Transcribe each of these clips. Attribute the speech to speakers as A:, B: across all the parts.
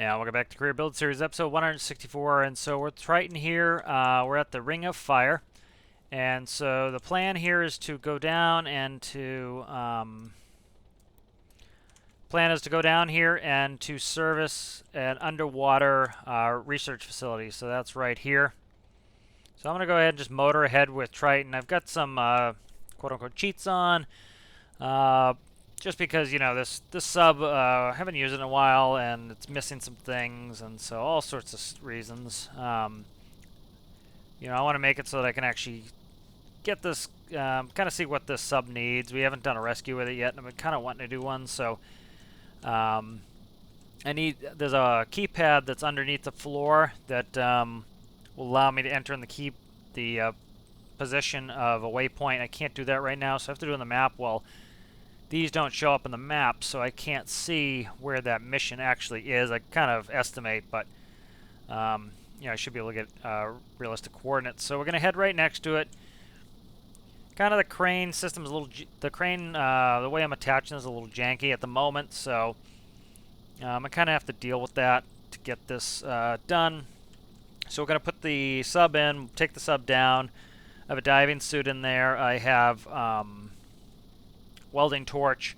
A: And welcome back to Career Build Series episode 164. And so we're with Triton here. We're at the Ring of Fire. And so the plan here is to go down and to plan is to go down here and to service an underwater research facility. So that's right here. So I'm going to go ahead and just motor ahead with Triton. I've got some quote-unquote cheats on. Just because, you know, this sub, I haven't used it in a while, and it's missing some things, and so all sorts of reasons. You know, I want to make it so that I can actually get this, kind of see what this sub needs. We haven't done a rescue with it yet, and I've been kind of wanting to do one, so I need, there's a keypad that's underneath the floor that will allow me to enter in the position of a waypoint. I can't do that right now, so I have to do it on the map. Well, these don't show up in the map, so I can't see where that mission actually is. I kind of estimate, but you know, I should be able to get realistic coordinates. So we're going to head right next to it. Kind of the crane system is a little, the way I'm attaching is a little janky at the moment, so I kind of have to deal with that to get this done. So we're going to put the sub in, take the sub down. I have a diving suit in there. I have welding torch.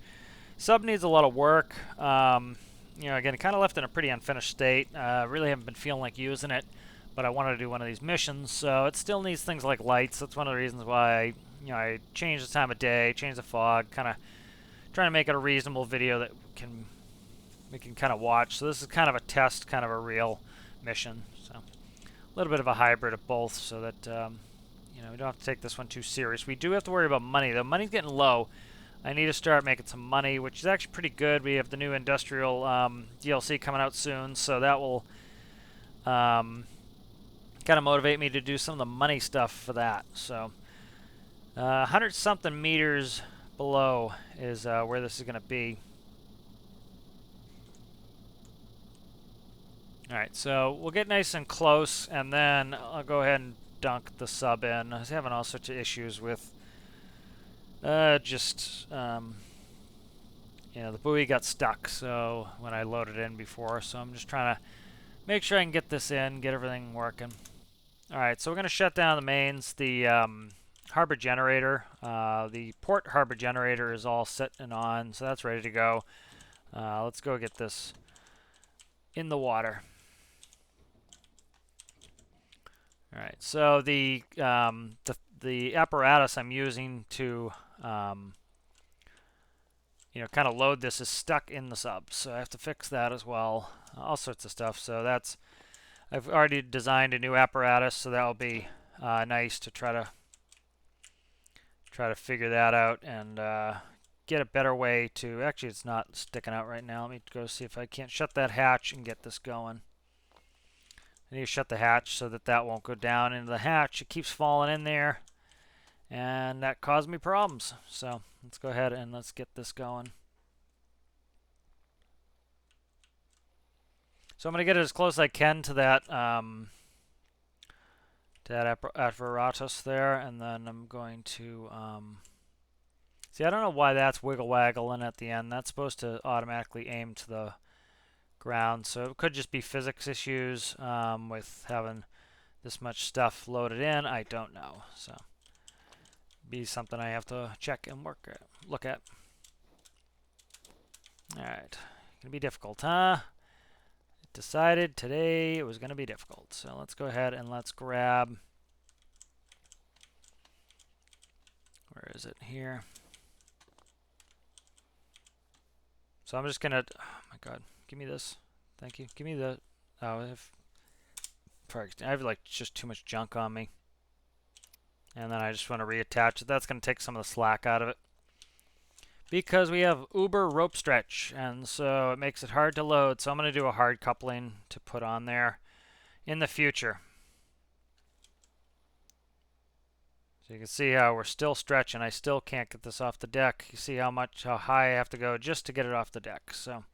A: Sub needs a lot of work. You know, again, kind of left in a pretty unfinished state. Really haven't been feeling like using it, but I wanted to do one of these missions, so it still needs things like lights. That's one of the reasons why I changed the time of day, changed the fog, kind of trying to make it a reasonable video that we can kind of watch. So this is kind of a test, kind of a real mission. So a little bit of a hybrid of both, so that you know, we don't have to take this one too serious. We do have to worry about money, though. Money's getting low. I need to start making some money, which is actually pretty good. We have the new industrial DLC coming out soon, so that will kind of motivate me to do some of the money stuff for that. So 100 something meters below is where this is going to be. Alright, so we'll get nice and close, and then I'll go ahead and dunk the sub in. I was having all sorts of issues with you know, the buoy got stuck, so when I loaded it in before, so I'm just trying to make sure I can get this in, get everything working. Alright, so we're going to shut down the mains. The harbor generator, the port harbor generator is all set and on, so that's ready to go. Let's go get this in the water. Alright, so the apparatus I'm using to you know, kind of load this is stuck in the sub, so I have to fix that as well. All sorts of stuff. So that's, I've already designed a new apparatus, so that will be nice to try to figure that out and get a better way to. Actually, it's not sticking out right now. Let me go see if I can't shut that hatch and get this going. I need to shut the hatch so that won't go down into the hatch. It keeps falling in there, and that caused me problems. So let's go ahead and let's get this going. So I'm going to get it as close as I can to that apparatus there, and then I'm going to see, I don't know why that's wiggle waggling at the end. That's supposed to automatically aim to the ground, so it could just be physics issues with having this much stuff loaded in. I don't know, so be something I have to check and look at. Alright, gonna be difficult, huh? Decided today it was gonna be difficult, so let's go ahead and let's grab, where is it here? So I'm just gonna, oh my god, give me this, thank you, give me the, oh, I have like just too much junk on me. And then I just want to reattach it. That's going to take some of the slack out of it, because we have Uber rope stretch, and so it makes it hard to load. So I'm going to do a hard coupling to put on there in the future. So you can see how we're still stretching. I still can't get this off the deck. You see how high I have to go just to get it off the deck. So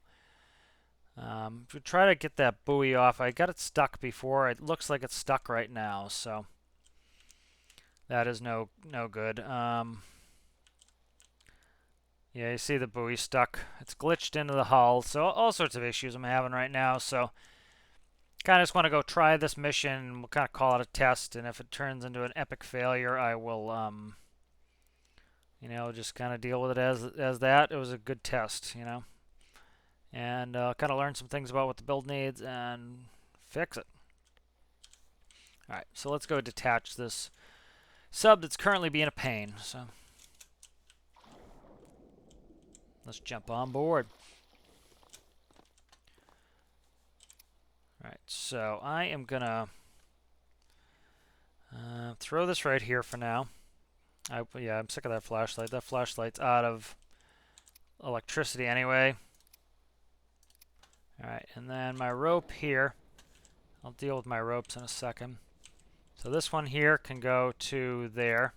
A: if we try to get that buoy off, I got it stuck before. It looks like it's stuck right now, so that is no good. Yeah, you see the buoy stuck. It's glitched into the hull, so all sorts of issues I'm having right now. So kind of just want to go try this mission. We'll kind of call it a test, and if it turns into an epic failure, I will, just kind of deal with it as that. It was a good test, and kind of learn some things about what the build needs and fix it. All right, so let's go detach this sub that's currently being a pain. So let's jump on board. All right, so I am gonna throw this right here for now. Yeah, I'm sick of that flashlight. That flashlight's out of electricity anyway. All right, and then my rope here. I'll deal with my ropes in a second. So this one here can go to there,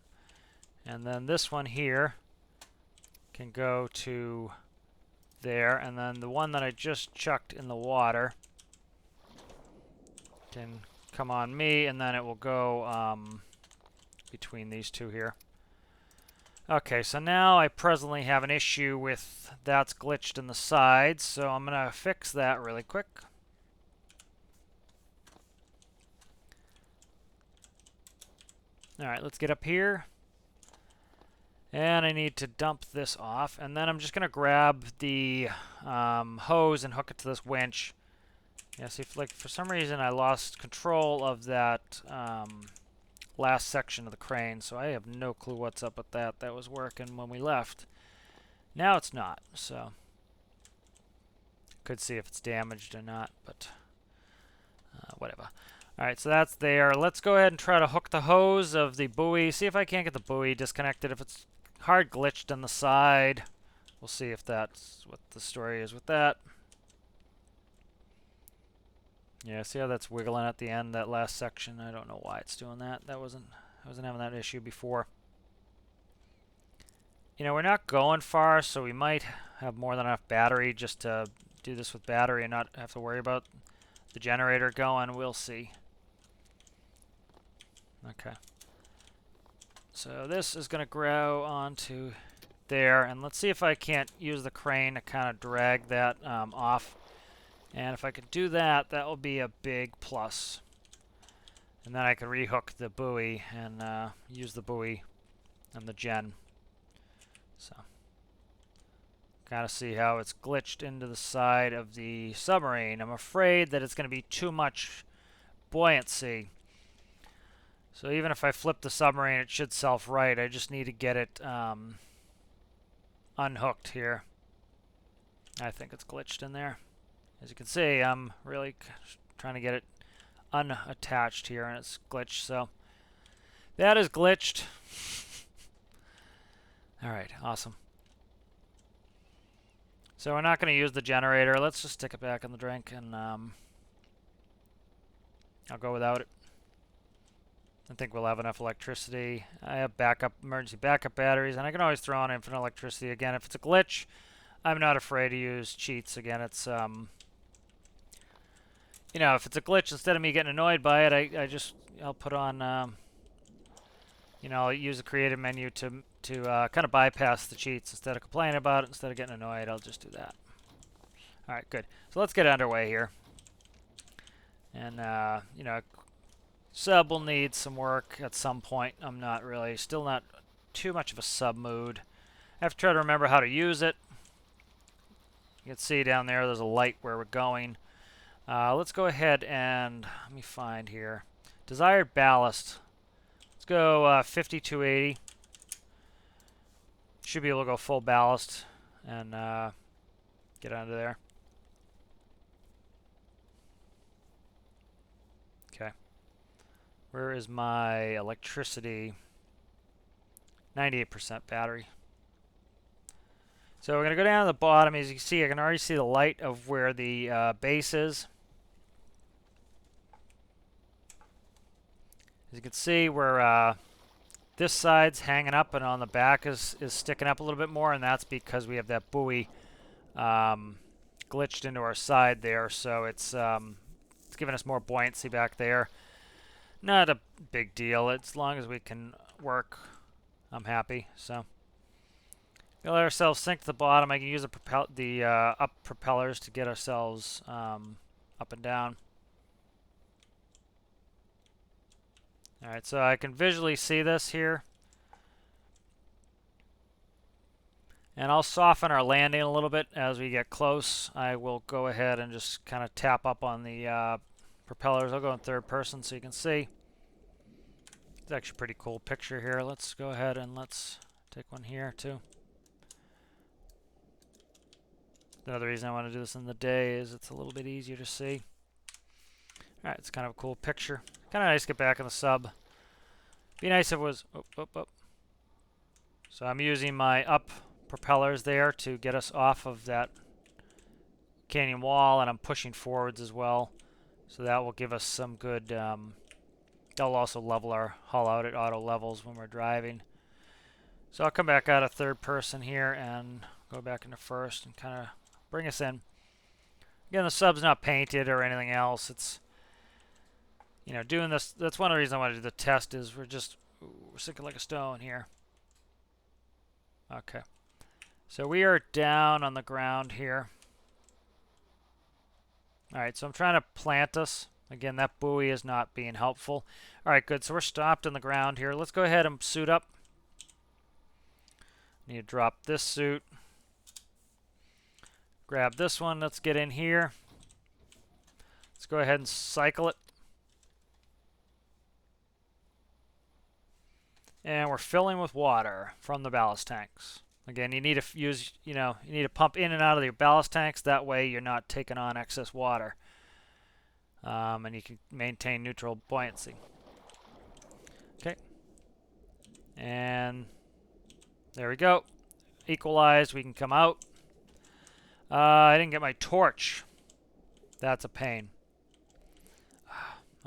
A: and then this one here can go to there, and then the one that I just chucked in the water can come on me, and then it will go between these two here. Okay, so now I presently have an issue with that's glitched in the sides, so I'm going to fix that really quick. Alright, let's get up here. And I need to dump this off, and then I'm just going to grab the hose and hook it to this winch. Yeah, see, like for some reason I lost control of that last section of the crane, so I have no clue what's up with that. That was working when we left. Now it's not, so could see if it's damaged or not, but whatever. Alright, so that's there. Let's go ahead and try to hook the hose of the buoy. See if I can't get the buoy disconnected. If it's hard glitched on the side, we'll see if that's what the story is with that. Yeah, see how that's wiggling at the end, that last section? I don't know why it's doing that. I wasn't having that issue before. We're not going far, so we might have more than enough battery just to do this with battery and not have to worry about the generator going. We'll see. Okay. So this is going to grow onto there, and let's see if I can't use the crane to kind of drag that off. And if I could do that, that will be a big plus. And then I can rehook the buoy and use the buoy and the gen. So, kind of see how it's glitched into the side of the submarine. I'm afraid that it's going to be too much buoyancy. So even if I flip the submarine, it should self-right. I just need to get it unhooked here. I think it's glitched in there. As you can see, I'm really trying to get it unattached here, and it's glitched. So that is glitched. All right, awesome. So we're not going to use the generator. Let's just stick it back in the drink, and I'll go without it. I think we'll have enough electricity. I have emergency backup batteries, and I can always throw on infinite electricity again. If it's a glitch, I'm not afraid to use cheats. Again, it's if it's a glitch, instead of me getting annoyed by it, I'll put on, I'll use the creative menu to kind of bypass the cheats. Instead of complaining about it, instead of getting annoyed, I'll just do that. All right, good. So let's get underway here. And, sub will need some work at some point. I'm still not too much of a sub mood. I have to try to remember how to use it. You can see down there's a light where we're going. Let's go ahead and let me find here. Desired ballast. Let's go 5280. Should be able to go full ballast and get under there. Okay. Where is my electricity? 98% battery. So we're going to go down to the bottom. As you can see, I can already see the light of where the base is. As you can see, where this side's hanging up and on the back is sticking up a little bit more, and that's because we have that buoy glitched into our side there, so it's giving us more buoyancy back there. Not a big deal. As long as we can work, I'm happy. So We'll let ourselves sink to the bottom. I can use the up propellers to get ourselves up and down. Alright, so I can visually see this here. And I'll soften our landing a little bit as we get close. I will go ahead and just kind of tap up on the propellers. I'll go in third person so you can see. It's actually a pretty cool picture here. Let's go ahead and let's take one here too. Another reason I want to do this in the day is it's a little bit easier to see. Alright, it's kind of a cool picture. Kind of nice to get back in the sub. Be nice if it was... So I'm using my up propellers there to get us off of that canyon wall, and I'm pushing forwards as well. So that will give us some good... that'll also level our hull out at auto levels when we're driving. So I'll come back out of third person here and go back into first and kind of bring us in. Again, the sub's not painted or anything else. It's, you know, doing this. That's one of the reasons I want to do the test is we're sinking like a stone here. Okay. So we are down on the ground here. Alright, so I'm trying to plant us. Again, that buoy is not being helpful. Alright, good. So we're stopped on the ground here. Let's go ahead and suit up. Need to drop this suit. Grab this one. Let's get in here. Let's go ahead and cycle it. And we're filling with water from the ballast tanks. Again, you need to use, you need to pump in and out of your ballast tanks. That way you're not taking on excess water. And you can maintain neutral buoyancy. Okay. And there we go. Equalized. We can come out. I didn't get my torch. That's a pain.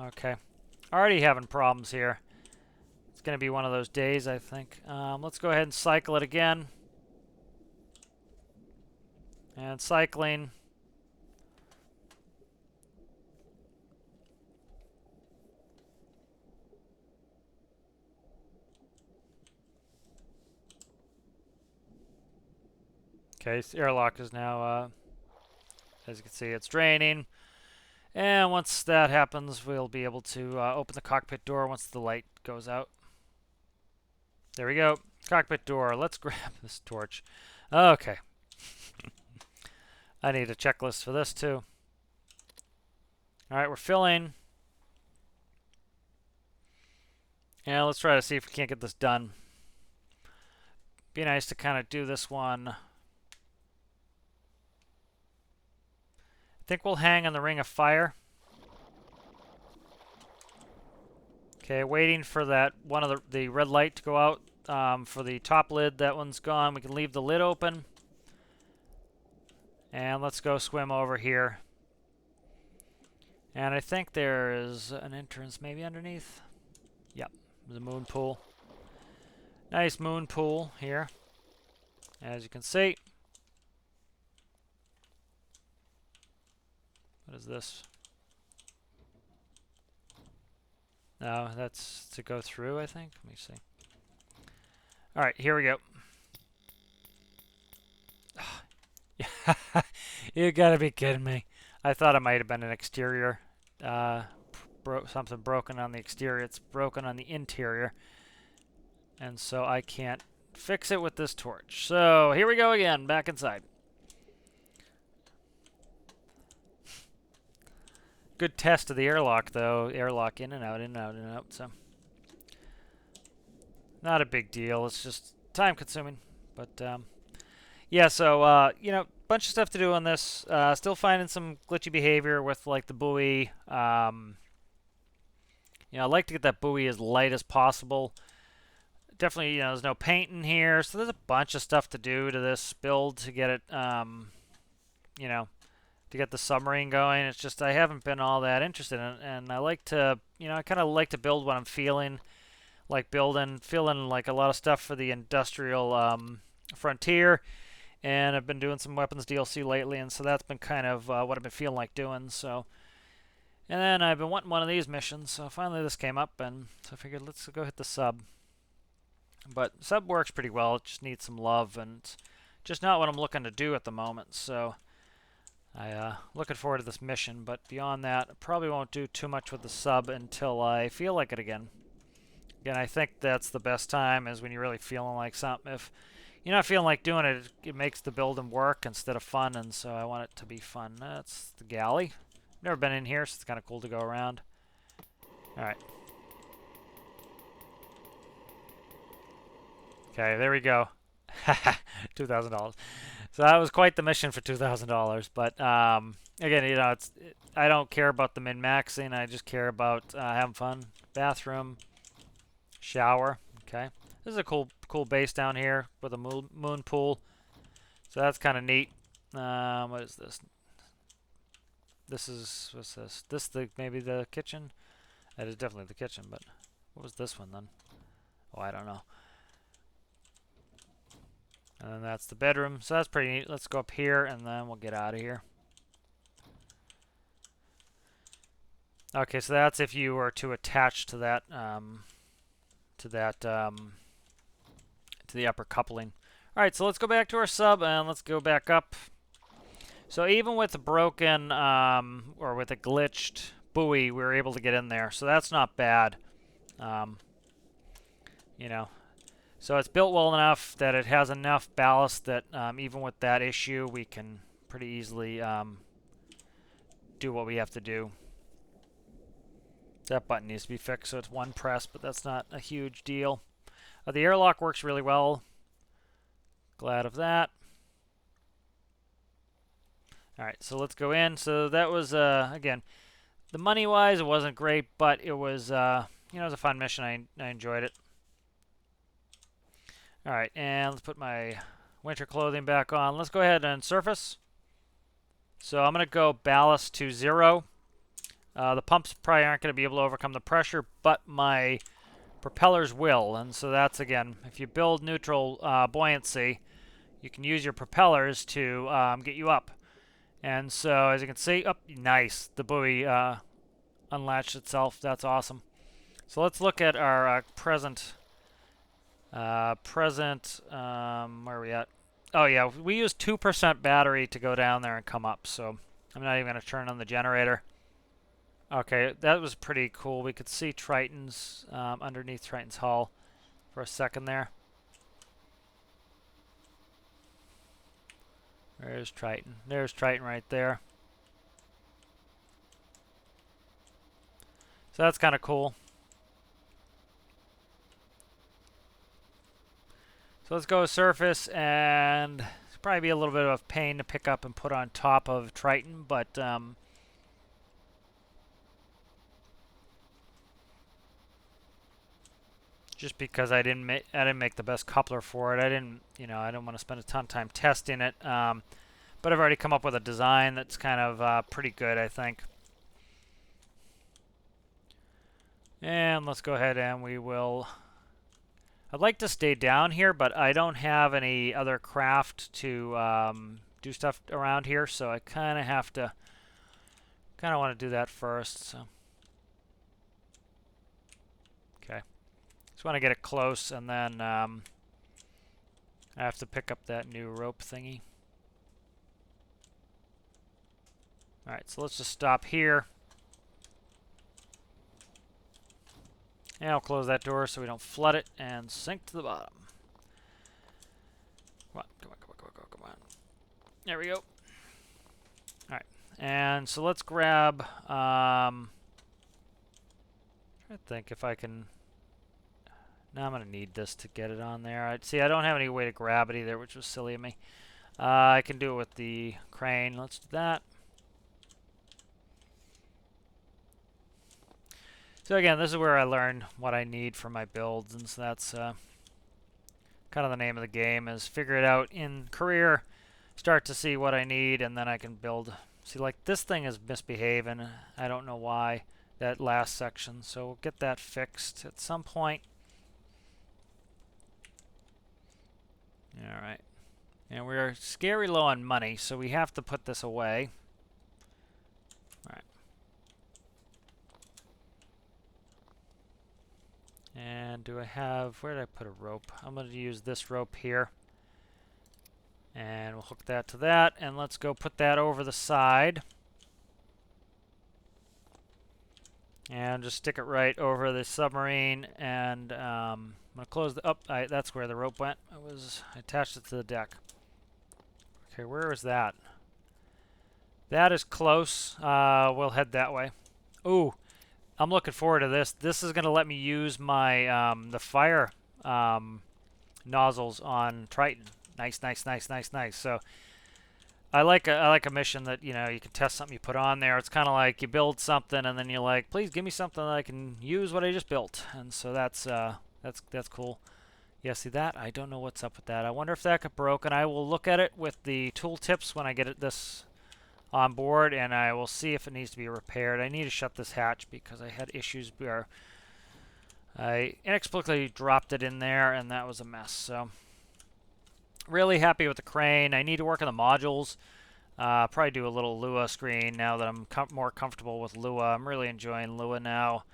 A: Okay. Already having problems here. It's going to be one of those days, I think. Let's go ahead and cycle it again. And cycling. Okay, so airlock is now, as you can see, it's draining. And once that happens, we'll be able to open the cockpit door once the light goes out. There we go. Cockpit door. Let's grab this torch. Okay. I need a checklist for this too. Alright, we're filling. And let's try to see if we can't get this done. Be nice to kind of do this one. I think we'll hang on the ring of fire. Okay, waiting for that one of the red light to go out. For the top lid, that one's gone. We can leave the lid open. And let's go swim over here. And I think there is an entrance maybe underneath. Yep, there's a moon pool. Nice moon pool here, as you can see. What is this? No, that's to go through, I think. Let me see. Alright, here we go. You gotta be kidding me. I thought it might have been an exterior. Something broken on the exterior. It's broken on the interior. And so I can't fix it with this torch. So here we go again, back inside. Good test of the airlock, though. Airlock in and out, in and out, in and out. So not a big deal. It's just time consuming. But yeah, so you know, bunch of stuff to do on this. Still finding some glitchy behavior with like the buoy. You know, I like to get that buoy as light as possible. Definitely, you know, there's no paint in here, so there's a bunch of stuff to do to this build to get it, you know, to get the submarine going. It's just I haven't been all that interested in it, and I like to, you know, I kind of like to build what I'm feeling like building, feeling like a lot of stuff for the industrial frontier, and I've been doing some weapons DLC lately, and so that's been kind of what I've been feeling like doing. So, and then I've been wanting one of these missions, so finally this came up, and so I figured let's go hit the sub. But sub works pretty well. It just needs some love, and just not what I'm looking to do at the moment. So I looking forward to this mission, but beyond that, I probably won't do too much with the sub until I feel like it again. Again, I think that's the best time, is when you're really feeling like something. If you're not feeling like doing it, it makes the building work instead of fun, and so I want it to be fun. That's the galley. Never been in here, so it's kind of cool to go around. Alright. Okay, there we go. $2,000. So that was quite the mission for $2,000. But again, you know, I don't care about the min-maxing. I just care about having fun. Bathroom, shower. Okay, this is a cool base down here with a moon pool. So that's kind of neat. What is this? What's this? This maybe the kitchen? That is definitely the kitchen. But what was this one then? Oh, I don't know. And then that's the bedroom. So that's pretty neat. Let's go up here, and then we'll get out of here. Okay, so that's if you were to attach to that, to the upper coupling. All right, so let's go back to our sub, and let's go back up. So even with a broken, or with a glitched buoy, we were able to get in there. So that's not bad. You know. So it's built well enough that it has enough ballast that even with that issue, we can pretty easily do what we have to do. That button needs to be fixed, so it's one press, but that's not a huge deal. The airlock works really well. Glad of that. All right, so let's go in. So that was, again, the money-wise, it wasn't great, but it was, you know, it was a fun mission. I enjoyed it. All right, and let's put my winter clothing back on. Let's go ahead and surface. So I'm going to go ballast to 0. The pumps probably aren't going to be able to overcome the pressure, but my propellers will. And so that's, again, if you build neutral buoyancy, you can use your propellers to get you up. And so, as you can see, nice. The buoy unlatched itself. That's awesome. So let's look at our present... where are we at? Oh yeah, we use 2% battery to go down there and come up, so I'm not even going to turn on the generator. Okay, that was pretty cool. We could see Triton's, underneath Triton's hull for a second there. There's Triton. There's Triton right there. So that's kind of cool. So let's go surface, and it's probably be a little bit of a pain to pick up and put on top of Triton, but just because I didn't make the best coupler for it, I didn't want to spend a ton of time testing it. But I've already come up with a design that's kind of pretty good, I think. And let's go ahead and we will... I'd like to stay down here, but I don't have any other craft to do stuff around here, so I kind of want to do that first. So. Okay. Just want to get it close, and then I have to pick up that new rope thingy. Alright, so let's just stop here. And I'll close that door so we don't flood it and sink to the bottom. Come on, come on, come on, come on, come on. There we go. Alright, and so let's grab... I'm trying to think if I can... Now I'm going to need this to get it on there. See, I don't have any way to grab it either, which was silly of me. I can do it with the crane. Let's do that. So again, this is where I learn what I need for my builds, and so that's kind of the name of the game, is figure it out in career, start to see what I need, and then I can build. See, like this thing is misbehaving. I don't know why, that last section, so we'll get that fixed at some point. Alright. And we're scary low on money, so we have to put this away. Alright. And do I have... Where did I put a rope? I'm going to use this rope here. And we'll hook that to that, and let's go put that over the side. And just stick it right over the submarine, and I'm going to close the up. That's where the rope went. I attached it to the deck. Okay, where is that? That is close. We'll head that way. Ooh, I'm looking forward to this. This is going to let me use my the fire nozzles on Triton. Nice, nice, nice, nice, nice. So I like a mission that, you know, you can test something you put on there. It's kind of like you build something and then you're like, please give me something that I can use what I just built. And so that's cool. Yeah, see that? I don't know what's up with that. I wonder if that got broken. I will look at it with the tool tips when I get this on board, and I will see if it needs to be repaired. I need to shut this hatch because I had issues where I inexplicably dropped it in there, and that was a mess. So really happy with the crane. I need to work on the modules. Probably do a little Lua screen now that I'm more comfortable with Lua. I'm really enjoying Lua now.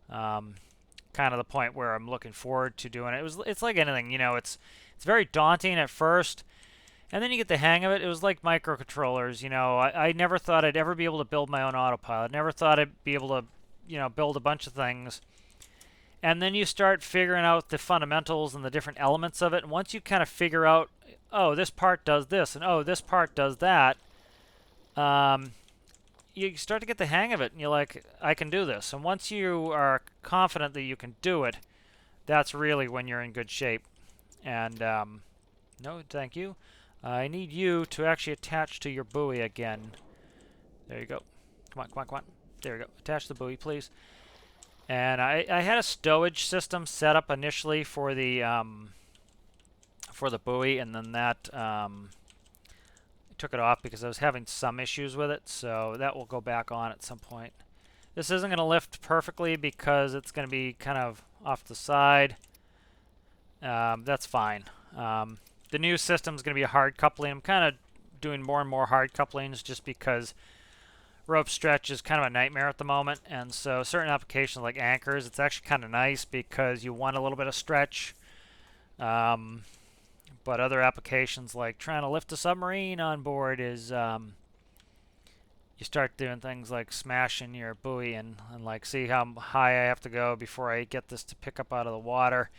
A: Kind of the point where I'm looking forward to doing it. It's like anything, you know, it's very daunting at first, and then you get the hang of it. It was like microcontrollers, you know. I never thought I'd ever be able to build my own autopilot. Never thought I'd be able to, you know, build a bunch of things. And then you start figuring out the fundamentals and the different elements of it. And once you kind of figure out, oh, this part does this, and oh, this part does that, you start to get the hang of it, and you're like, I can do this. And once you are confident that you can do it, that's really when you're in good shape. And no, thank you. I need you to actually attach to your buoy again. There you go. Come on, come on, come on. There we go. Attach the buoy, please. And I had a stowage system set up initially for the buoy, and then that took it off because I was having some issues with it, so that will go back on at some point. This isn't going to lift perfectly because it's going to be kind of off the side. That's fine. The new system is going to be a hard coupling. I'm kind of doing more and more hard couplings just because rope stretch is kind of a nightmare at the moment, and so certain applications like anchors, it's actually kind of nice because you want a little bit of stretch. But other applications like trying to lift a submarine on board is you start doing things like smashing your buoy and like see how high I have to go before I get this to pick up out of the water.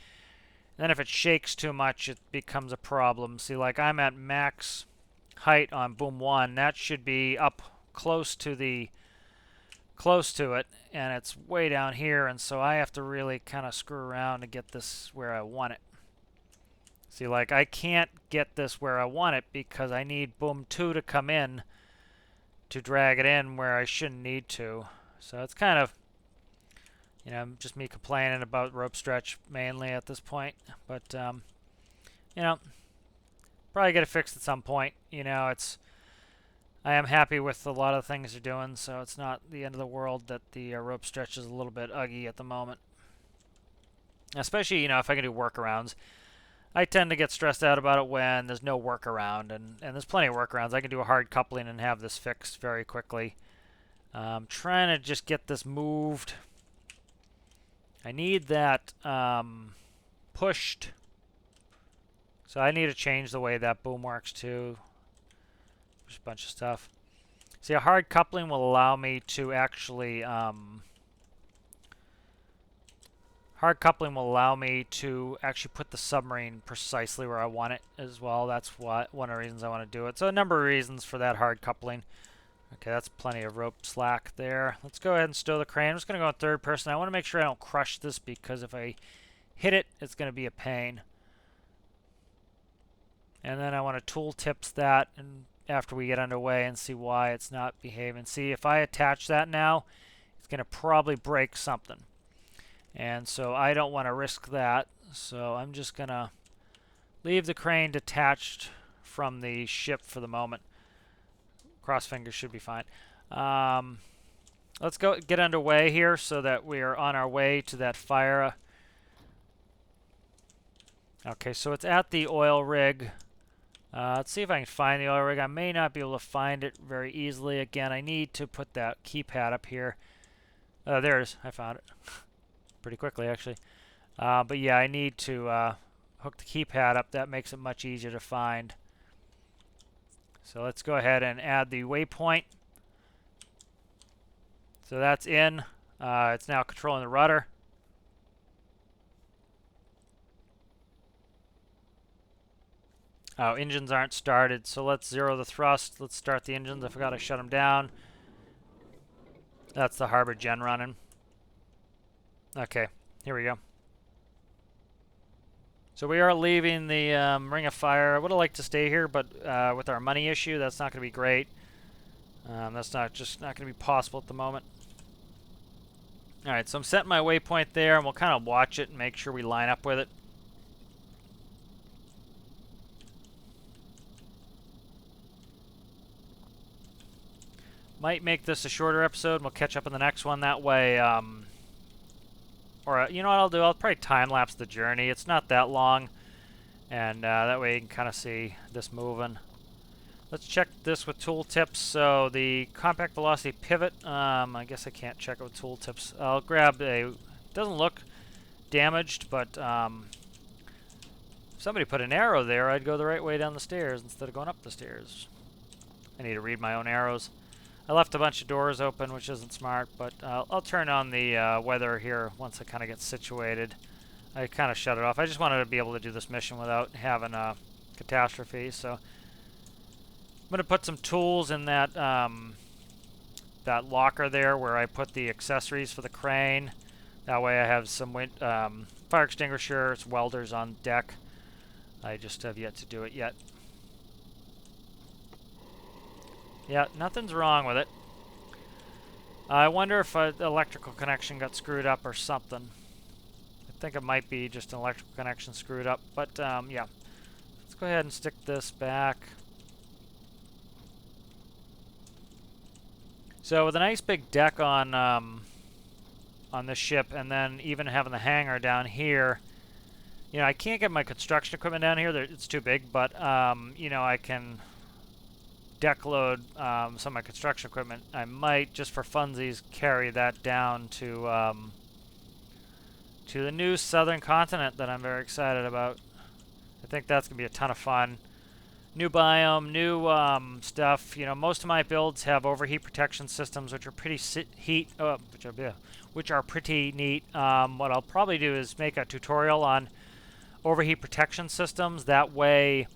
A: And then if it shakes too much, it becomes a problem. See, like I'm at max height on boom 1. That should be up close to it, and it's way down here, and so I have to really kind of screw around to get this where I want it. See, like I can't get this where I want it because I need boom 2 to come in to drag it in where I shouldn't need to. So it's kind of, you know, just me complaining about rope stretch mainly at this point. But, you know, probably get it fixed at some point. You know, I am happy with a lot of the things they're doing, so it's not the end of the world that the rope stretch is a little bit uggy at the moment. Especially, you know, if I can do workarounds. I tend to get stressed out about it when there's no workaround, and there's plenty of workarounds. I can do a hard coupling and have this fixed very quickly. I'm trying to just get this moved. I need that pushed. So I need to change the way that boom works too. There's a bunch of stuff. See, a hard coupling will allow me to actually put the submarine precisely where I want it as well. That's one of the reasons I want to do it. So a number of reasons for that hard coupling. Okay, that's plenty of rope slack there. Let's go ahead and stow the crane. I'm just going to go in third person. I want to make sure I don't crush this because if I hit it, it's going to be a pain. And then I want to tool tips that and after we get underway and see why it's not behaving. See, if I attach that now, it's going to probably break something. And so I don't want to risk that. So I'm just going to leave the crane detached from the ship for the moment. Cross fingers should be fine. Let's go get underway here so that we are on our way to that fire. Okay, so it's at the oil rig. Let's see if I can find the oil rig. I may not be able to find it very easily. Again, I need to put that keypad up here. There it is. I found it. Pretty quickly, actually. But yeah, I need to hook the keypad up. That makes it much easier to find. So let's go ahead and add the waypoint. So that's in. It's now controlling the rudder. Oh, engines aren't started, so let's zero the thrust. Let's start the engines. I forgot I shut them down. That's the harbor gen running. Okay, here we go. So we are leaving the Ring of Fire. I would have liked to stay here, but with our money issue, that's not going to be great. That's not going to be possible at the moment. All right, so I'm setting my waypoint there, and we'll kind of watch it and make sure we line up with it. Might make this a shorter episode, and we'll catch up in the next one. That way, or you know what I'll do? I'll probably time-lapse the journey. It's not that long, and that way you can kind of see this moving. Let's check this with tooltips. So the compact velocity pivot, I guess I can't check it with tooltips. I'll grab a, doesn't look damaged, but if somebody put an arrow there, I'd go the right way down the stairs instead of going up the stairs. I need to read my own arrows. I left a bunch of doors open, which isn't smart, but I'll turn on the weather here once I kind of get situated. I kind of shut it off. I just wanted to be able to do this mission without having a catastrophe, so I'm going to put some tools in that that locker there where I put the accessories for the crane. That way I have some fire extinguishers, welders on deck. I just have yet to do it yet. Yeah, nothing's wrong with it. I wonder if the electrical connection got screwed up or something. I think it might be just an electrical connection screwed up, but yeah. Let's go ahead and stick this back. So with a nice big deck on this ship, and then even having the hangar down here, you know, I can't get my construction equipment down here. It's too big, but you know, I can deck load some of my construction equipment. I might, just for funsies, carry that down to the new southern continent that I'm very excited about. I think that's gonna be a ton of fun. New biome, new stuff. You know, most of my builds have overheat protection systems, which are pretty which are pretty neat. What I'll probably do is make a tutorial on overheat protection systems. That way,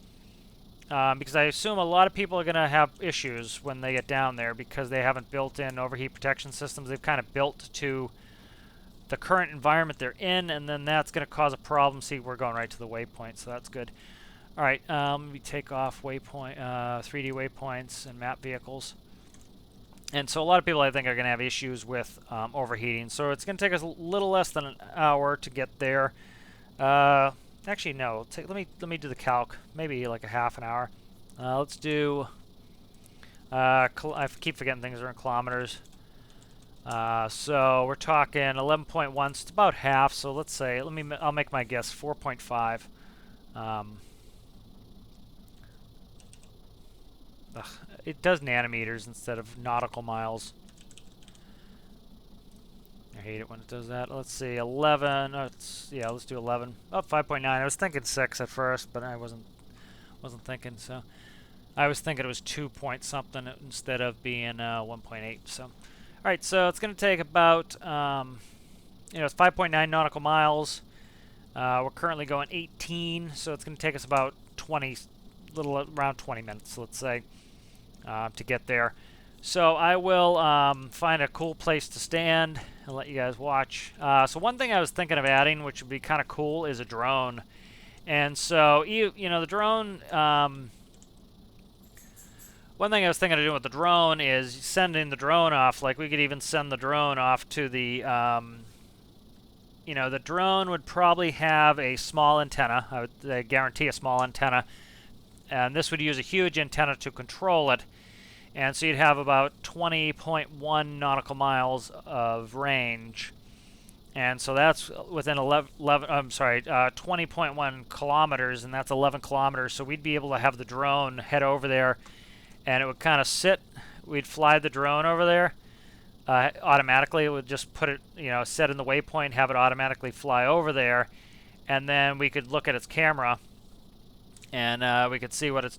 A: because I assume a lot of people are going to have issues when they get down there because they haven't built in overheat protection systems. They've kind of built to the current environment they're in, and then that's going to cause a problem. See, we're going right to the waypoint, so that's good. All right, let me take off waypoint, 3D waypoints and map vehicles. And so a lot of people, I think, are going to have issues with overheating. So it's going to take us a little less than an hour to get there. Actually, no. Let me do the calc. Maybe like a half an hour. Let's do. I keep forgetting things are in kilometers. So we're talking 11.1. So it's about half. So let's say, I'll make my guess 4.5. It does nanometers instead of nautical miles. I hate it when it does that. Let's see, 11. Oh, yeah, let's do 11. Oh, 5.9. I was thinking 6 at first, but I wasn't thinking. So I was thinking it was 2 point something instead of being 1.8. So, all right. So it's going to take about you know, it's 5.9 nautical miles. We're currently going 18, so it's going to take us about 20, around 20 minutes, let's say, to get there. So I will find a cool place to stand and let you guys watch. So one thing I was thinking of adding, which would be kind of cool, is a drone. And so, you know, the drone, one thing I was thinking of doing with the drone is sending the drone off. Like, we could even send the drone off to the, you know, the drone would probably have a small antenna. I would guarantee a small antenna. And this would use a huge antenna to control it. And so you'd have about 20.1 nautical miles of range. And so that's within 20.1 kilometers, and that's 11 kilometers. So we'd be able to have the drone head over there, and it would kind of sit. We'd fly the drone over there automatically. It would just put it, you know, set in the waypoint, have it automatically fly over there, and then we could look at its camera, and we could see what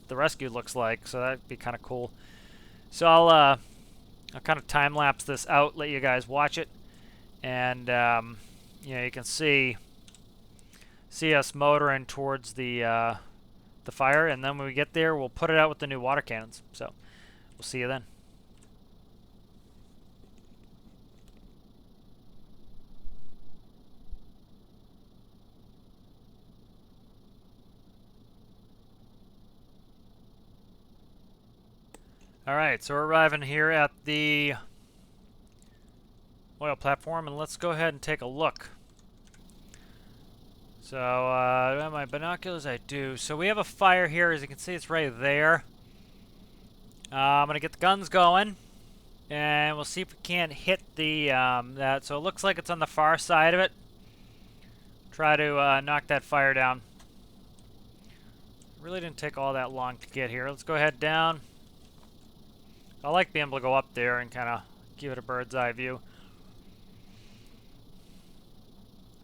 A: the rescue looks like, so that'd be kind of cool. So I'll kind of time lapse this out, let you guys watch it, and you know, you can see us motoring towards the fire, and then when we get there, we'll put it out with the new water cannons. So we'll see you then. Alright, so we're arriving here at the oil platform, and let's go ahead and take a look. So, do I have my binoculars? I do. So we have a fire here. As you can see, it's right there. I'm going to get the guns going, and we'll see if we can't hit the that. So it looks like it's on the far side of it. Try to knock that fire down. Really didn't take all that long to get here. Let's go ahead down. I like being able to go up there and kind of give it a bird's eye view.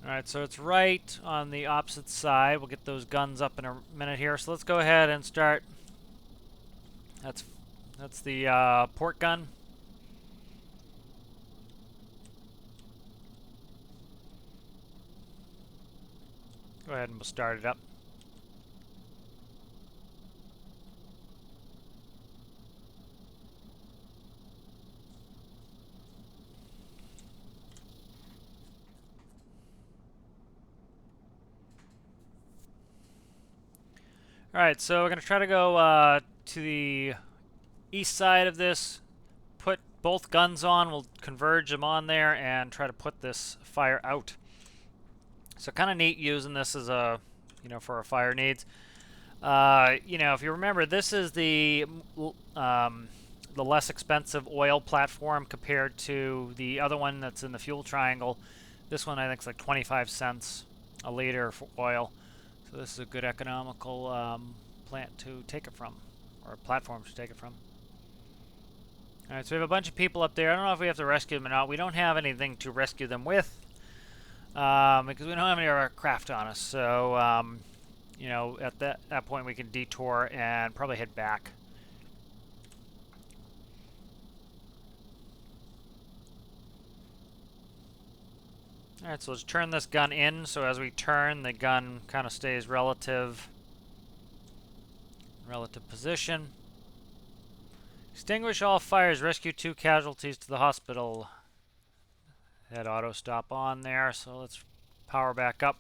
A: Alright, so it's right on the opposite side. We'll get those guns up in a minute here. So let's go ahead and start. That's the port gun. Go ahead and we'll start it up. Alright, so we're going to try to go to the east side of this, put both guns on, we'll converge them on there, and try to put this fire out. So kind of neat using this as a, you know, for our fire needs. You know, if you remember, this is the less expensive oil platform compared to the other one that's in the fuel triangle. This one I think is like 25 cents a liter for oil. So this is a good economical plant to take it from, or platform to take it from. Alright, so we have a bunch of people up there. I don't know if we have to rescue them or not. We don't have anything to rescue them with, because we don't have any of our craft on us. So, you know, at that point we can detour and probably head back. Alright, so let's turn this gun in, so as we turn, the gun kind of stays relative position. Extinguish all fires, rescue 2 casualties to the hospital. Had auto stop on there, so let's power back up.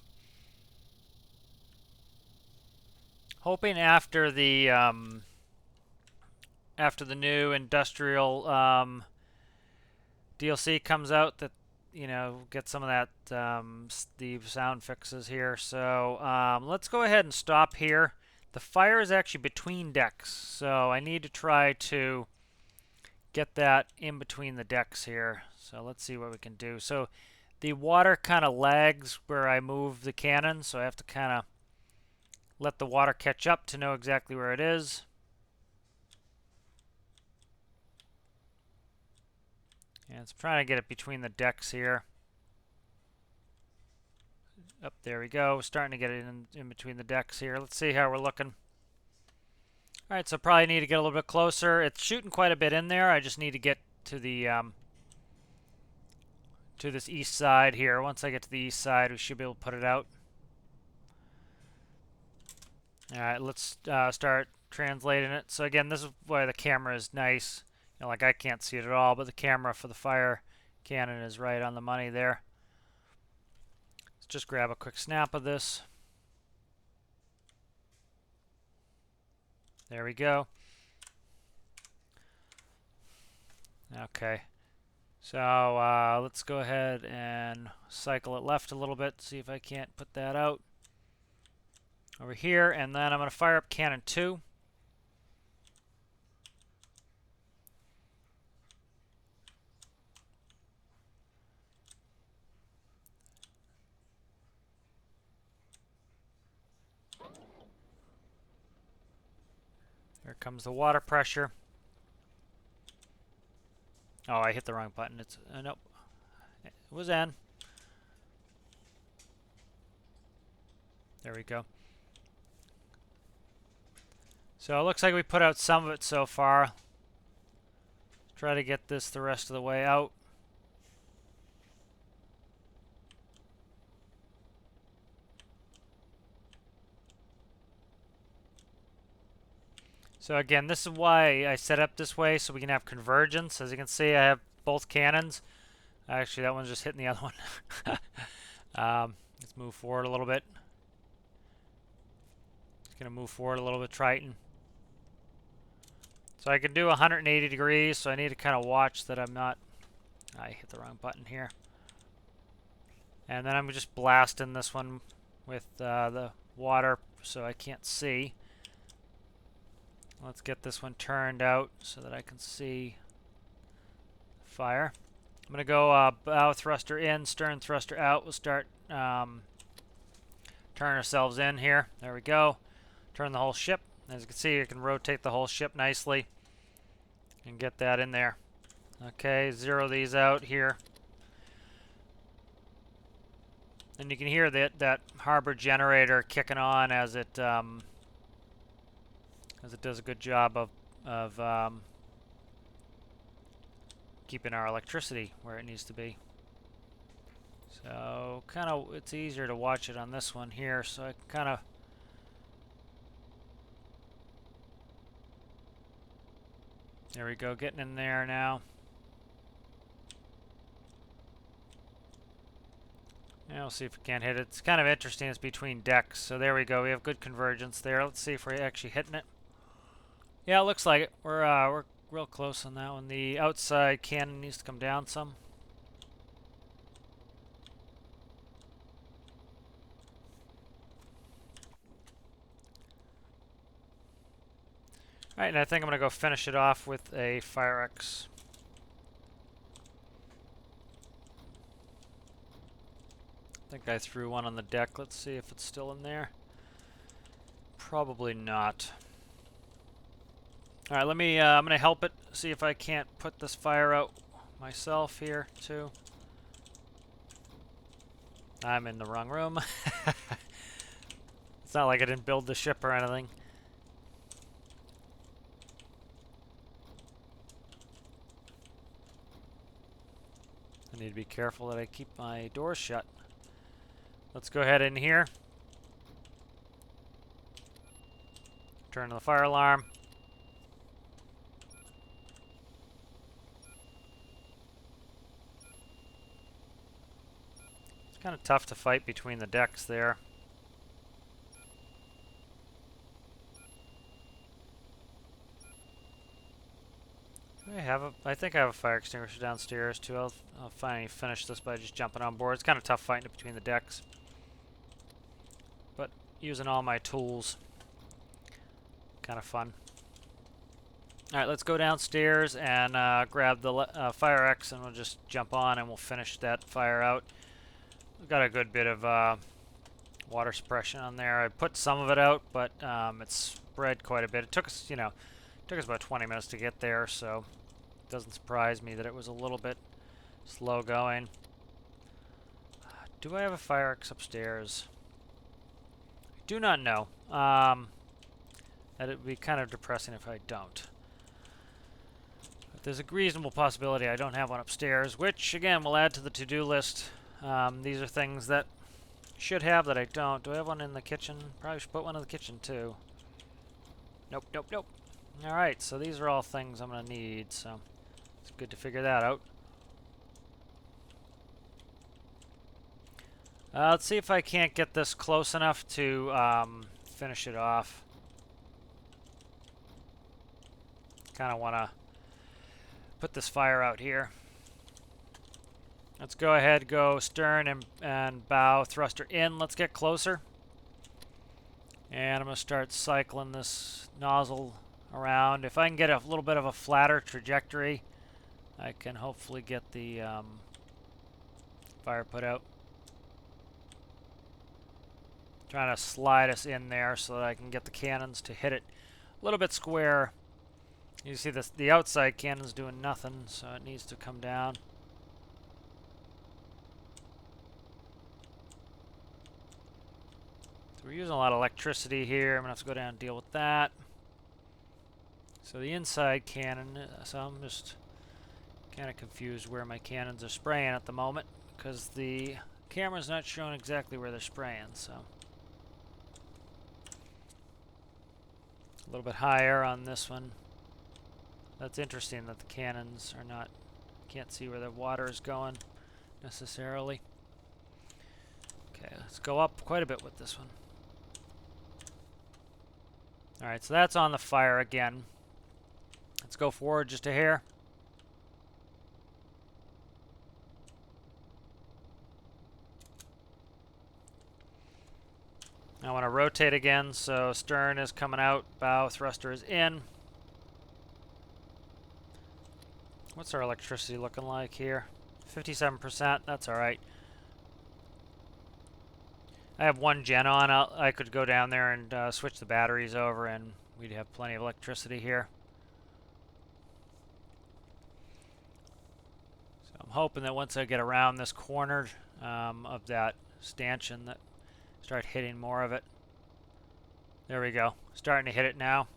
A: Hoping after the new industrial DLC comes out that, you know, get some of that the sound fixes here. So let's go ahead and stop here. The fire is actually between decks, so I need to try to get that in between the decks here. So let's see what we can do. So the water kind of lags where I move the cannon, so I have to kind of let the water catch up to know exactly where it is. And it's trying to get it between the decks here. Up there we go. Starting to get it in between the decks here. Let's see how we're looking. Alright, so probably need to get a little bit closer. It's shooting quite a bit in there. I just need to get to the to this east side here. Once I get to the east side, we should be able to put it out. Alright, let's start translating it. So again, this is why the camera is nice. You know, like I can't see it at all, but the camera for the fire cannon is right on the money there. Let's just grab a quick snap of this. There we go. Okay. So let's go ahead and cycle it left a little bit, see if I can't put that out over here, and then I'm going to fire up cannon 2. Here comes the water pressure. Oh, I hit the wrong button. It's nope. It was N. There we go. So it looks like we put out some of it so far. Try to get this the rest of the way out. So again, this is why I set up this way, so we can have convergence. As you can see, I have both cannons. Actually, that one's just hitting the other one. Let's move forward a little bit. It's going to move forward a little bit, Triton. So I can do 180 degrees, so I need to kind of watch that I'm not... I hit the wrong button here. And then I'm just blasting this one with the water so I can't see. Let's get this one turned out so that I can see fire. I'm going to go bow thruster in, stern thruster out. We'll start turning ourselves in here. There we go. Turn the whole ship. As you can see, you can rotate the whole ship nicely and get that in there. Okay, zero these out here. And you can hear that harbor generator kicking on as it does a good job of keeping our electricity where it needs to be. So kind of it's easier to watch it on this one here, so I can kind of there we go, getting in there now. Yeah, we'll see if we can't hit it. It's kind of interesting. It's between decks. So there we go. We have good convergence there. Let's see if we're actually hitting it. Yeah, it looks like it. We're real close on that one. The outside cannon needs to come down some. Alright, and I think I'm going to go finish it off with a Fire X. I think I threw one on the deck. Let's see if it's still in there. Probably not. Alright, let me, I'm going to help it, see if I can't put this fire out myself here, too. I'm in the wrong room. It's not like I didn't build the ship or anything. I need to be careful that I keep my doors shut. Let's go ahead in here. Turn the fire alarm. It's kind of tough to fight between the decks there. I think I have a fire extinguisher downstairs too. I'll finally finish this by just jumping on board. It's kind of tough fighting it between the decks, but using all my tools, kind of fun. All right, let's go downstairs and grab the Fire X, and we'll just jump on and we'll finish that fire out. We've got a good bit of water suppression on there. I put some of it out, but it's spread quite a bit. It took us, took us about 20 minutes to get there, so it doesn't surprise me that it was a little bit slow going. Do I have a Fire X upstairs? I do not know. That it would be kind of depressing if I don't. But there's a reasonable possibility I don't have one upstairs, which again will add to the to-do list. These are things that I should have that I don't. Do I have one in the kitchen? Probably should put one in the kitchen too. Nope, nope, nope. Alright, so these are all things I'm going to need, so it's good to figure that out. Let's see if I can't get this close enough to finish it off. Kind of want to put this fire out here. Let's go ahead, go stern and bow thruster in. Let's get closer. And I'm going to start cycling this nozzle around. If I can get a little bit of a flatter trajectory, I can hopefully get the fire put out. Trying to slide us in there so that I can get the cannons to hit it a little bit square. You see this, the outside cannon's doing nothing, so it needs to come down. So we're using a lot of electricity here. I'm going to have to go down and deal with that. So the inside cannon, so I'm just kind of confused where my cannons are spraying at the moment because the camera's not showing exactly where they're spraying, so. A little bit higher on this one. That's interesting that the cannons are not, can't see where the water is going necessarily. Okay, let's go up quite a bit with this one. Alright, so that's on the fire again. Let's go forward just a hair. I want to rotate again, so stern is coming out, bow thruster is in. What's our electricity looking like here? 57%, that's alright. I have one gen on. I could go down there and switch the batteries over and we'd have plenty of electricity here. So I'm hoping that once I get around this corner of that stanchion that start hitting more of it. There we go. Starting to hit it now.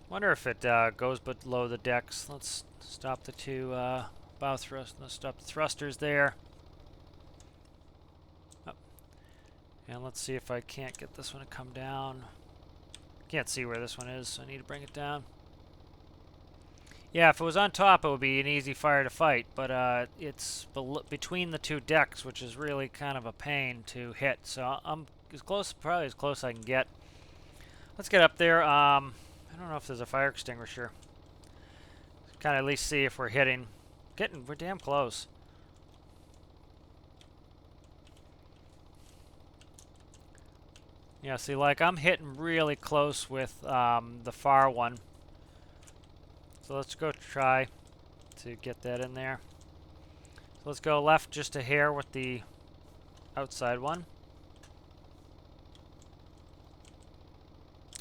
A: Wonder if it goes below the decks. Let's stop the two bow thrust. Let's stop the thrusters there. Oh. And let's see if I can't get this one to come down. Can't see where this one is, so I need to bring it down. Yeah, if it was on top, it would be an easy fire to fight, but it's between the two decks, which is really kind of a pain to hit. So I'm as close, probably as close as I can get. Let's get up there. I don't know if there's a fire extinguisher. Kind of at least see if we're hitting. We're damn close. Yeah, see, like I'm hitting really close with the far one. So let's go try to get that in there. So let's go left just a hair with the outside one.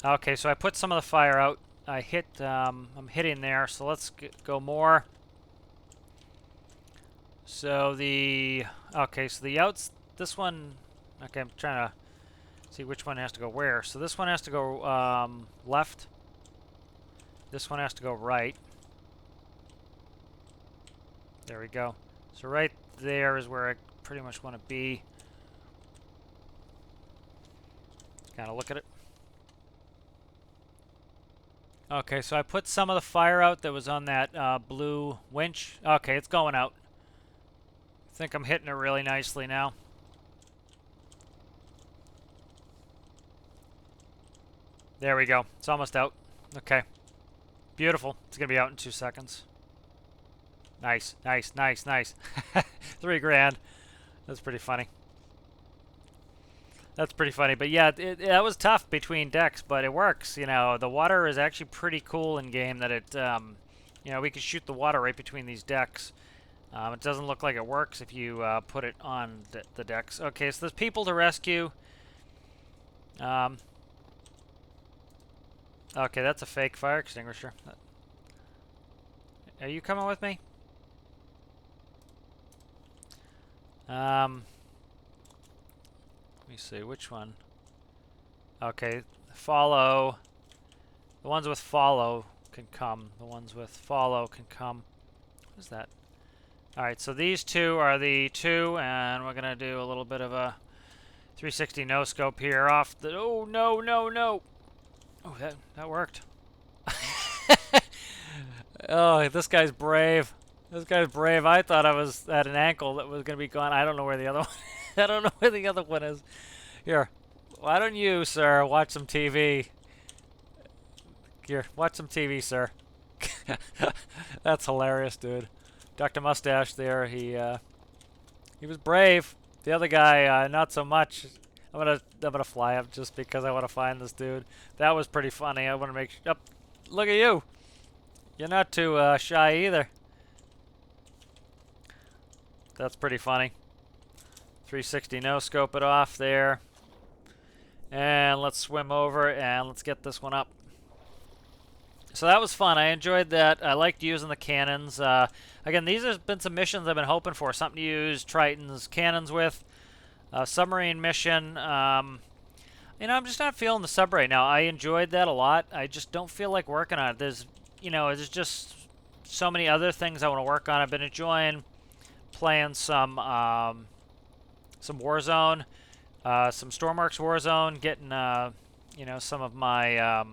A: Okay, so I put some of the fire out. I hit, I'm hitting there, so let's go more. So okay, so this one, okay, I'm trying to see which one has to go where. So this one has to go left. This one has to go right. There we go. So right there is where I pretty much want to be. Kind of look at it. Okay, so I put some of the fire out that was on that blue winch. Okay, it's going out. I think I'm hitting it really nicely now. There we go. It's almost out. Okay. Beautiful. It's going to be out in 2 seconds. Nice, nice, nice, nice. 3 grand. That's pretty funny. That's pretty funny. But yeah, that was tough between decks, but it works. You know, the water is actually pretty cool in game that it, you know, we can shoot the water right between these decks. It doesn't look like it works if you put it on the decks. Okay, so there's people to rescue. Okay, that's a fake fire extinguisher. Are you coming with me? Let me see, which one? Okay, follow. The ones with follow can come. The ones with follow can come. What is that? Alright, so these two are the two, and we're going to do a little bit of a 360 no-scope here off the... Oh, no, no, no! Oh, that worked. Oh, this guy's brave. This guy's brave. I thought I was at an ankle that was going to be gone. I don't know where the other one... I don't know where the other one is. Here. Why don't you, sir, watch some TV? Here, watch some TV, sir. That's hilarious, dude. Dr. Mustache there, he was brave. The other guy, not so much. I'm gonna fly up just because I want to find this dude. That was pretty funny. I want to make sure. Oh, look at you. You're not too shy either. That's pretty funny. 360 no scope it off there. And let's swim over and let's get this one up. So that was fun. I enjoyed that. I liked using the cannons. Again, these have been some missions I've been hoping for. Something to use Triton's cannons with. Submarine mission. I'm just not feeling the sub right now. I enjoyed that a lot. I just don't feel like working on it. There's just so many other things I want to work on. I've been enjoying playing some Warzone, some Stormworks Warzone, getting some of my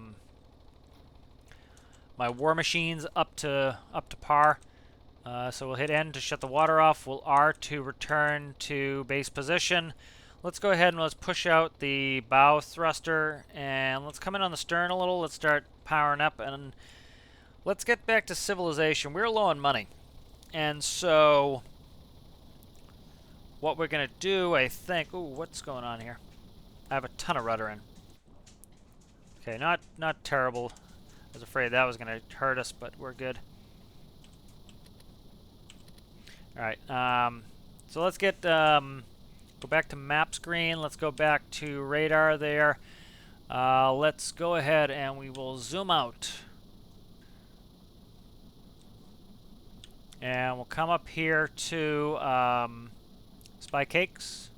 A: my war machines up to par. So we'll hit N to shut the water off. We'll R to return to base position. Let's go ahead and let's push out the bow thruster, and let's come in on the stern a little. Let's start powering up, and let's get back to civilization. We're low on money, and so what we're gonna do, I think. Ooh, what's going on here? I have a ton of rudder in. Okay, not terrible. I was afraid that was gonna hurt us, but we're good. All right. So let's get go back to map screen. Let's go back to radar there. Let's go ahead and we will zoom out. And we'll come up here to Spy Cakes.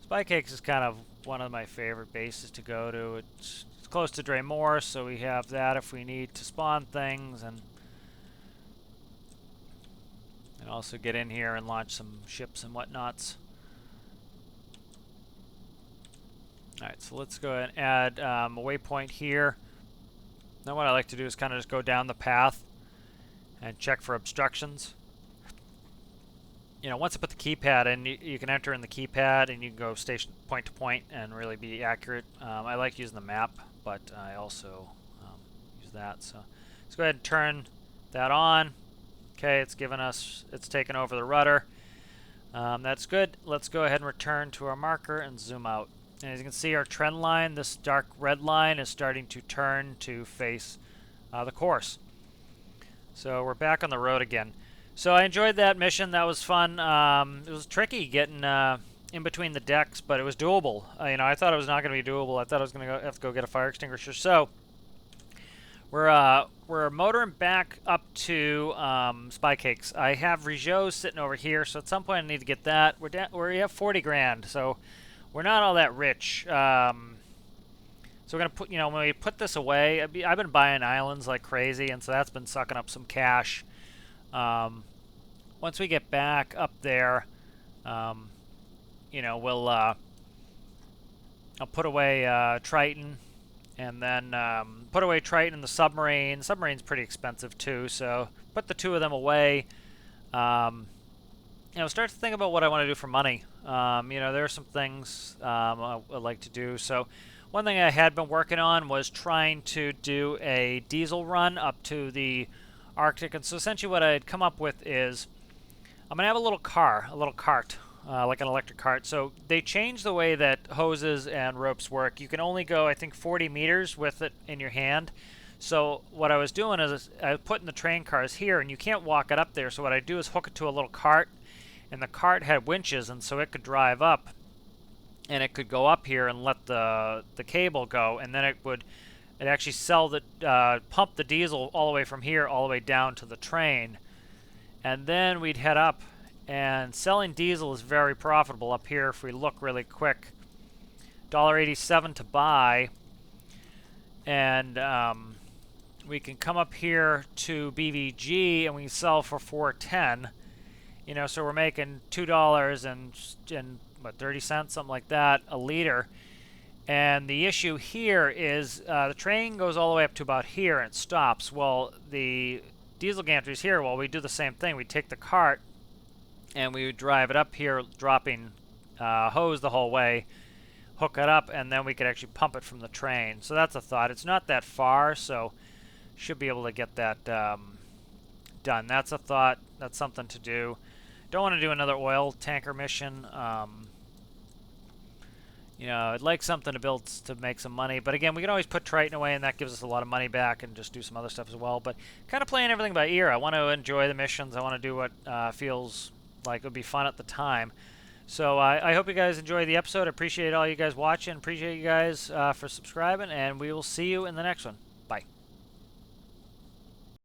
A: Spy Cakes is kind of one of my favorite bases to go to. It's close to Draymore, so we have that if we need to spawn things, and also get in here and launch some ships and whatnots. Alright, so let's go ahead and add a waypoint here. Now what I like to do is kind of just go down the path and check for obstructions. Once I put the keypad in, you can enter in the keypad and you can go station point to point and really be accurate. I like using the map, but I also use that. So let's go ahead and turn that on. Okay, it's taken over the rudder. That's good. Let's go ahead and return to our marker and zoom out. And as you can see, our trend line, this dark red line, is starting to turn to face the course. So we're back on the road again. So I enjoyed that mission. That was fun. It was tricky getting in between the decks, but it was doable. I thought it was not going to be doable. I thought I was going to have to go get a fire extinguisher. So we're motoring back up to Spy Cakes. I have Rijot sitting over here, so at some point I need to get that. We have 40 grand, so we're not all that rich. So we're gonna put, when we put this away, I've been buying islands like crazy, and so that's been sucking up some cash. Once we get back up there, we'll I'll put away Triton. And then put away Triton and the Submarine. Submarine's pretty expensive too, so put the two of them away. Start to think about what I want to do for money. There are some things I would like to do. So one thing I had been working on was trying to do a diesel run up to the Arctic. And so essentially what I'd come up with is I'm going to have a little cart. Like an electric cart. So they changed the way that hoses and ropes work. You can only go, I think, 40 meters with it in your hand. So what I was doing is I was putting the train cars here, and you can't walk it up there. So what I do is hook it to a little cart, and the cart had winches, and so it could drive up, and it could go up here and let the cable go, and then it actually pump the diesel all the way from here all the way down to the train, and then we'd head up. And selling diesel is very profitable up here if we look really quick. $1.87 to buy. And we can come up here to BVG and we sell for $4.10. So we're making $2 and what, 30 cents, something like that, a liter. And the issue here is the train goes all the way up to about here and it stops. Well, the diesel gantry is here. Well, we do the same thing. We take the cart and we would drive it up here, dropping hose the whole way, hook it up, and then we could actually pump it from the train. So that's a thought. It's not that far, so should be able to get that done. That's a thought. That's something to do. Don't want to do another oil tanker mission. I'd like something to build to make some money. But again, we can always put Triton away, and that gives us a lot of money back, and just do some other stuff as well. But kind of playing everything by ear. I want to enjoy the missions. I want to do what feels like it would be fun at the time. So I hope you guys enjoyed the episode. I appreciate all you guys watching. Appreciate you guys for subscribing, and we will see you in the next one.